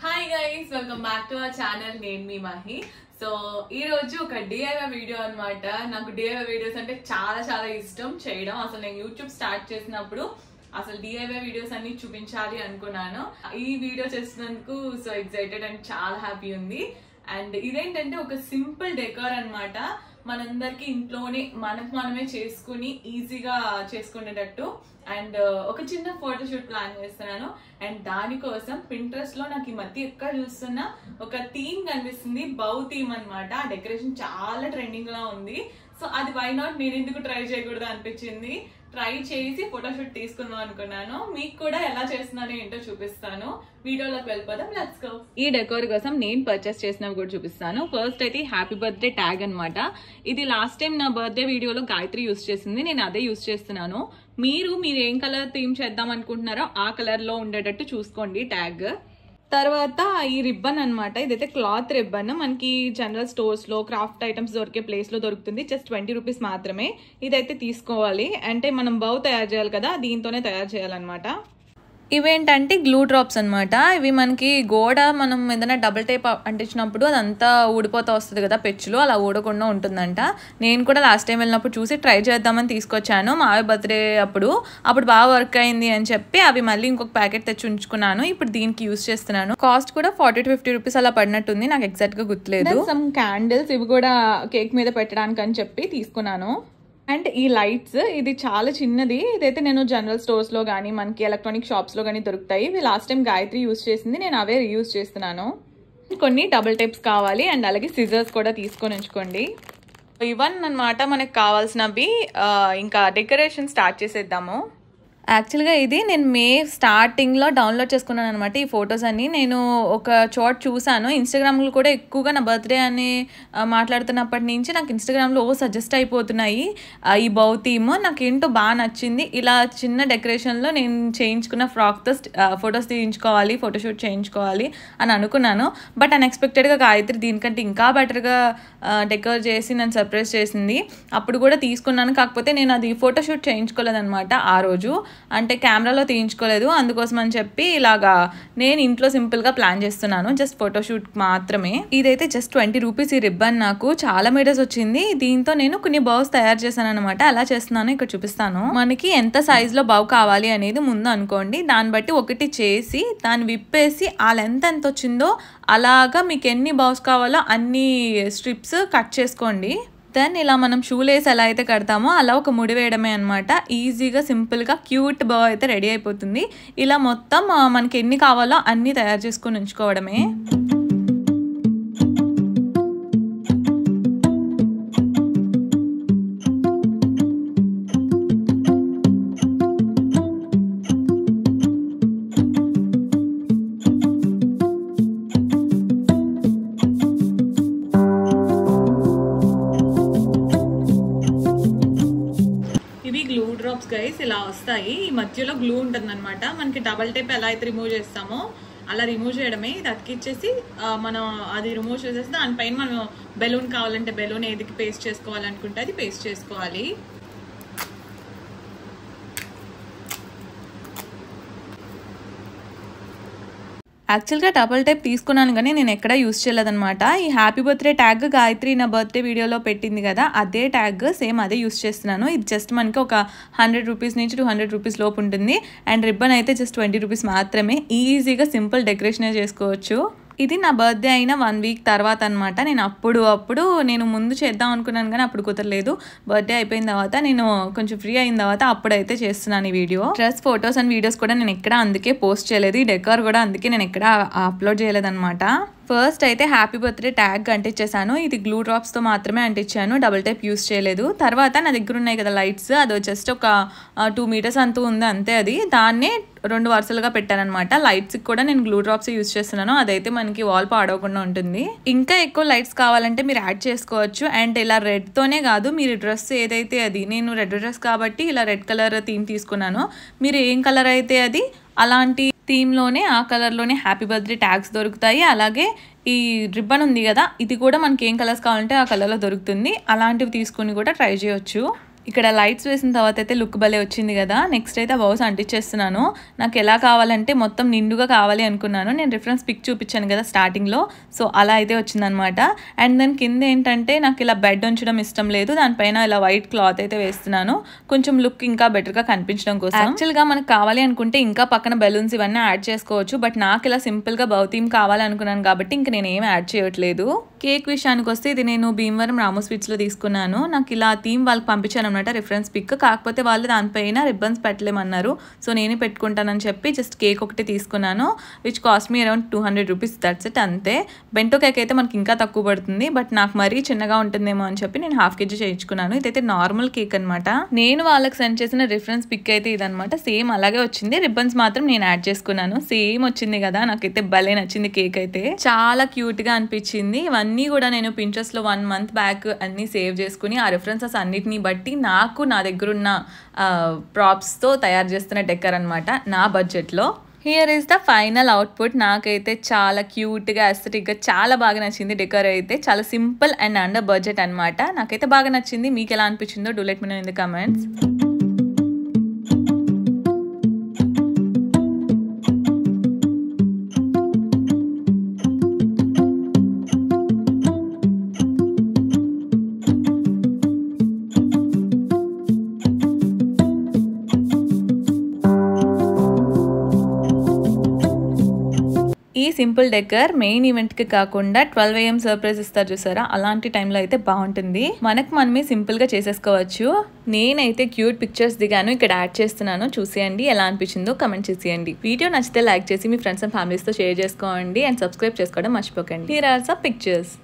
Hi guys, welcome back to our channel. నేను మీ Mahi. So ఈ రోజు ఒక డిఐవై వీడియో అన్నమాట. నాకు డిఐవై వీడియోస్ అంటే చాలా చాలా ఇష్టం చేయడం. అసలు నేను యూట్యూబ్ స్టార్ట్ చేసినప్పుడు అసలు డిఐవై వీడియోస్ అన్ని చూపించాలి అనుకున్నాను. ఈ వీడియో చేసినందుకు సో ఎక్సైటెడ్ అండ్ చాలా హ్యాపీ ఉంది. అండ్ ఇదేంటంటే ఒక సింపుల్ డెకోర్ అన్నమాట. మనందరికి ఇంట్లోనే మనమే చేసుకుని ఈజీగా చేసుకునేటట్టు. అండ్ ఒక చిన్న ఫోటోషూట్ ప్లాన్ చేస్తున్నాను. అండ్ దానికోసం పింట్రెస్ట్ లో నాకు ఈ మధ్య ఎక్కడ చూస్తున్నా ఒక థీమ్ కనిపిస్తుంది, బౌ థీమ్ అనమాట. ఆ డెకరేషన్ చాలా ట్రెండింగ్ లా ఉంది. సో అది వై నాట్ నేను ఎందుకు ట్రై చేయకూడదు అనిపించింది. ట్రై చేసి ఫోటోషూట్ తీసుకుందాం అనుకున్నాను. మీకు కూడా ఎలా చేస్తున్నానో ఏంటో చూపిస్తాను. వీడియోలోకి వెళ్ళిపోదాం, లెట్స్ గో. ఈ డెకోర్ కోసం నేను పర్చేస్ చేసినవి కూడా చూపిస్తాను. ఫస్ట్ అయితే హ్యాపీ బర్త్డే ట్యాగ్ అనమాట. ఇది లాస్ట్ టైం నా బర్త్డే వీడియోలో గాయత్రి యూస్ చేసింది, నేను అదే యూస్ చేస్తున్నాను. మీరు ఏం కలర్ థీమ్ చేద్దాం అనుకుంటున్నారో ఆ కలర్ లో ఉండేటట్టు చూసుకోండి ట్యాగ్. తర్వాత ఈ రిబ్బన్ అనమాట. ఇదైతే క్లాత్ రిబ్బన్. మనకి జనరల్ స్టోర్స్ లో క్రాఫ్ట్ ఐటమ్స్ దొరికే ప్లేస్ లో దొరుకుతుంది. జస్ట్ 20 రూపీస్ మాత్రమే. ఇదైతే తీసుకోవాలి. అంటే మనం బౌ తయారు చేయాలి కదా, దీంతోనే తయారు చేయాలన్నమాట. ఇవేంటంటే గ్లూ డ్రాప్స్ అనమాట. ఇవి మనకి గోడ మనం ఏదైనా డబుల్ టేప్ అంటించినప్పుడు అదంతా ఊడిపోతూ వస్తుంది కదా పెచ్చులు, అలా ఊడకుండా ఉంటుందంట. నేను కూడా లాస్ట్ టైం వెళ్ళినప్పుడు చూసి ట్రై చేద్దామని తీసుకొచ్చాను. మావి బర్త్డే అప్పుడు బాగా వర్క్ అయింది అని చెప్పి అవి మళ్ళీ ఇంకొక ప్యాకెట్ తెచ్చి ఉంచుకున్నాను. ఇప్పుడు దీనికి యూస్ చేస్తున్నాను. కాస్ట్ కూడా 40 to 50 రూపీస్ అలా పడినట్టుంది, నాకు ఎగ్జాక్ట్ గా గుర్తులేదు. సమ్ క్యాండిల్స్, ఇవి కూడా కేక్ మీద పెట్టడానికి అని చెప్పి తీసుకున్నాను. అండ్ ఈ లైట్స్, ఇది చాలా చిన్నది. ఇదైతే నేను జనరల్ స్టోర్స్ లో కానీ మనకి ఎలక్ట్రానిక్ షాప్స్ లో కానీ దొరుకుతాయి. ఇవి లాస్ట్ టైం గాయత్రి యూస్ చేసింది, నేను అవే రీయూజ్ చేస్తున్నాను. కొన్ని డబుల్ టేప్స్ కావాలి అండ్ అలాగే సిజర్స్ కూడా తీసుకొని ఉంచుకోండి. ఇవన్నీ అన్నమాట మనకు కావాల్సినవి. ఇంకా డెకరేషన్ స్టార్ట్ చేసేద్దాము. యాక్చువల్గా ఇది నేను మే స్టార్టింగ్లో డౌన్లోడ్ చేసుకున్నాను అనమాట. ఈ ఫొటోస్ అన్ని నేను ఒక చోట చూసాను. ఇన్స్టాగ్రామ్లో కూడా ఎక్కువగా నా బర్త్డే అని మాట్లాడుతున్నప్పటి నుంచి నాకు ఇన్స్టాగ్రామ్లో సజెస్ట్ అయిపోతున్నాయి ఈ బౌ థీమ్. నాకు ఏంటో బాగా నచ్చింది. ఇలా చిన్న డెకరేషన్లో నేను చేయించుకున్న ఫ్రాక్తో ఫొటోస్ తీయించుకోవాలి, ఫోటోషూట్ చేయించుకోవాలి అని అనుకున్నాను. బట్ అన్ఎక్స్పెక్టెడ్గా గాయత్రి దీనికంటే ఇంకా బెటర్గా డెకరేట్ చేసి నన్ను సర్ప్రైజ్ చేసింది. అప్పుడు కూడా తీసుకున్నాను. కాకపోతే నేను అది ఫోటోషూట్ చేయించుకోలేదన్నమాట ఆ రోజు. అంటే కెమెరాలో తీయించుకోలేదు. అందుకోసం అని చెప్పి ఇలాగా నేను ఇంట్లో సింపుల్గా ప్లాన్ చేస్తున్నాను, జస్ట్ ఫోటోషూట్ మాత్రమే. ఇదైతే జస్ట్ 20 రూపీస్ ఈ రిబ్బన్. నాకు చాలా మీటర్స్ వచ్చింది. దీంతో నేను కొన్ని బౌస్ తయారు చేశాను అనమాట. ఎలా చేస్తున్నాను ఇక్కడ చూపిస్తాను. మనకి ఎంత సైజులో బౌ కావాలి అనేది ముందు అనుకోండి. దాన్ని బట్టి ఒకటి చేసి దాన్ని విప్పేసి ఆ లెంత్ ఎంత వచ్చిందో అలాగా మీకు ఎన్ని బౌస్ కావాలో అన్ని స్ట్రిప్స్ కట్ చేసుకోండి. దెన్ ఇలా మనం షూ లేస్ ఎలా అయితే కడతామో అలా ఒక ముడి వేయడమే అనమాట. ఈజీగా సింపుల్గా క్యూట్ బౌ అయితే రెడీ అయిపోతుంది. ఇలా మొత్తం మనకి ఎన్ని కావాలో అన్నీ తయారు చేసుకొని ఉంచుకోవడమే. గైస్ ఇలా వస్తాయి. ఈ మధ్యలో గ్లూ ఉంటుంది అనమాట. మనకి డబల్ టేప్ ఎలా అయితే రిమూవ్ చేస్తామో అలా రిమూవ్ చేయడమే. ఇది అతికిచ్చేసి మనం అది రిమూవ్ చేసేసి దానిపైన మనం బెలూన్ కావాలంటే బెలూన్ ఏదికి పేస్ట్ చేసుకోవాలనుకుంటే అది పేస్ట్ చేసుకోవాలి. యాక్చువల్గా డబల్ టేప్ తీసుకున్నాను కానీ నేను ఎక్కడా యూస్ చేయలేదన్నమాట. ఈ హ్యాపీ బర్త్డే ట్యాగ్ గాయత్రి నా బర్త్డే వీడియోలో పెట్టింది కదా, అదే ట్యాగ్ సేమ్ అదే యూస్ చేస్తున్నాను. ఇది జస్ట్ మనకి ఒక 100 రూపీస్ నుంచి 200 రూపీస్ లోపు ఉంటుంది. అండ్ రిబ్బన్ అయితే జస్ట్ 20 రూపీస్ మాత్రమే. ఈజీగా సింపుల్ డెకరేషనే చేసుకోవచ్చు. ఇది నా బర్త్డే అయిన 1 వీక్ తర్వాత అనమాట. నేను అప్పుడు నేను ముందు చేద్దాం అనుకున్నాను కానీ అప్పుడు కుదరలేదు. బర్త్డే అయిపోయిన తర్వాత నేను కొంచెం ఫ్రీ అయిన తర్వాత అప్పుడైతే చేస్తున్నాను ఈ video. Dress photos and videos కూడా నేను ఎక్కడ అందుకే పోస్ట్ చేయలేదు. ఈ డెకార్ కూడా అందుకే నేను ఎక్కడ అప్లోడ్ చేయలేదన్నమాట. ఫస్ట్ అయితే హ్యాపీ బర్త్డే ట్యాగ్ అంటించేసాను. ఇది గ్లూ డ్రాప్స్తో మాత్రమే అంటించాను, డబుల్ టైప్ యూస్ చేయలేదు. తర్వాత నా దగ్గర ఉన్నాయి కదా లైట్స్, అది జస్ట్ ఒక 2 మీటర్స్ అంతూ ఉంది అంతే. అది దాన్నే 2 వరుసలుగా పెట్టానమాట. లైట్స్కి కూడా నేను గ్లూ డ్రాప్స్ యూస్ చేస్తున్నాను, అదైతే మనకి వాల్ పాడవకుండా ఉంటుంది. ఇంకా ఎక్కువ లైట్స్ కావాలంటే మీరు యాడ్ చేసుకోవచ్చు. అండ్ ఇలా రెడ్తోనే కాదు, మీరు డ్రెస్ ఏదైతే అది, నేను రెడ్ డ్రెస్ కాబట్టి ఇలా రెడ్ కలర్ థీమ్ తీసుకున్నాను. మీరు ఏం కలర్ అయితే అది అలాంటి థీమ్లోనే ఆ కలర్లోనే హ్యాపీ బర్త్డే ట్యాగ్స్ దొరుకుతాయి. అలాగే ఈ రిబ్బన్ ఉంది కదా, ఇది కూడా మనకి ఏం కలర్స్ కావాలంటే ఆ కలర్లో దొరుకుతుంది. అలాంటివి తీసుకుని కూడా ట్రై చేయొచ్చు. ఇక్కడ లైట్స్ వేసిన తర్వాత అయితే లుక్ భలే వచ్చింది కదా. నెక్స్ట్ అయితే బౌస్ అంటించేస్తున్నాను. నాకు ఎలా కావాలంటే మొత్తం నిండుగా కావాలి అనుకున్నాను. నేను రిఫరెన్స్ పిక్ చూపించాను కదా స్టార్టింగ్లో, సో అలా అయితే వచ్చిందనమాట. అండ్ దాని కింద ఏంటంటే నాకు ఇలా బెడ్ ఉంచడం ఇష్టం లేదు, దానిపైన ఇలా వైట్ క్లాత్ అయితే వేస్తున్నాను, కొంచెం లుక్ ఇంకా బెటర్గా కనిపించడం కోసం. యాక్చువల్గా మనకు కావాలి అనుకుంటే ఇంకా పక్కన బెలూన్స్ ఇవన్నీ యాడ్ చేసుకోవచ్చు, బట్ నాకు ఇలా సింపుల్గా బౌ థీమ్ కావాలనుకున్నాను కాబట్టి ఇంక నేను ఏం యాడ్ చేయట్లేదు. కేక్ విషయానికి వస్తే ఇది నేను భీమవరం రాము స్వీట్స్లో తీసుకున్నాను. నాకు ఇలా థీమ్ వాళ్ళకి పంపించాను అనమాట రిఫరెన్స్ పిక్. కాకపోతే వాళ్ళు దానిపైన రిబ్బన్స్ పెట్టలేమన్నారు, సో నేనే పెట్టుకుంటానని చెప్పి జస్ట్ కేక్ ఒకటి తీసుకున్నాను, which cost me around 200 rupees. That's it, అంతే. బెంటో కేక్ అయితే మనకి ఇంకా తక్కువ పడుతుంది, బట్ నాకు మరీ చిన్నగా ఉంటుందేమో అని చెప్పి నేను ½ kg చేయించుకున్నాను. ఇదైతే నార్మల్ కేక్ అనమాట. నేను వాళ్ళకి సెండ్ చేసిన రిఫరెన్స్ పిక్ అయితే ఇదనమాట. సేమ్ అలాగే వచ్చింది, రిబ్బన్స్ మాత్రం నేను యాడ్ చేసుకున్నాను. సేమ్ వచ్చింది కదా, నాకైతే భలే నచ్చింది. కేక్ అయితే చాలా క్యూట్గా అనిపించింది. ఇవన్నీ కూడా నేను Pinterestలో 1 month బ్యాక్ అన్నీ సేవ్ చేసుకుని ఆ రిఫరెన్సెస్ అన్నిటిని బట్టి నాకు నా దగ్గర ఉన్న ప్రాప్స్తో తయారు చేస్తున్న డెకర్ అనమాట నా బడ్జెట్లో. Here is the final output. నాకైతే చాలా క్యూట్గా అస్థెటిక్గా చాలా బాగా నచ్చింది. డెకర్ అయితే చాలా సింపుల్ అండ్ అండర్ బడ్జెట్ అనమాట. నాకైతే బాగా నచ్చింది. మీకు ఎలా అనిపించిందో do let me know in the comments. ఈ సింపుల్ డెకర్ మెయిన్ ఈవెంట్కి కాకుండా 12 AM సర్ప్రైజ్ ఇస్తారు చూసారా, అలాంటి టైంలో అయితే బాగుంటుంది. మనకు మనమే సింపుల్గా చేసేసుకోవచ్చు. నేనైతే క్యూట్ పిక్చర్స్ దిగాను, ఇక్కడ యాడ్ చేస్తున్నాను, చూసేయండి. ఎలా అనిపించిందో కమెంట్ చేసేయండి. వీడియో నచ్చితే లైక్ చేసి మీ ఫ్రెండ్స్ అండ్ ఫ్యామిలీస్తో షేర్ చేసుకోండి అండ్ సబ్స్క్రైబ్ చేసుకోవడం మర్చిపోకండి. Here are some pictures.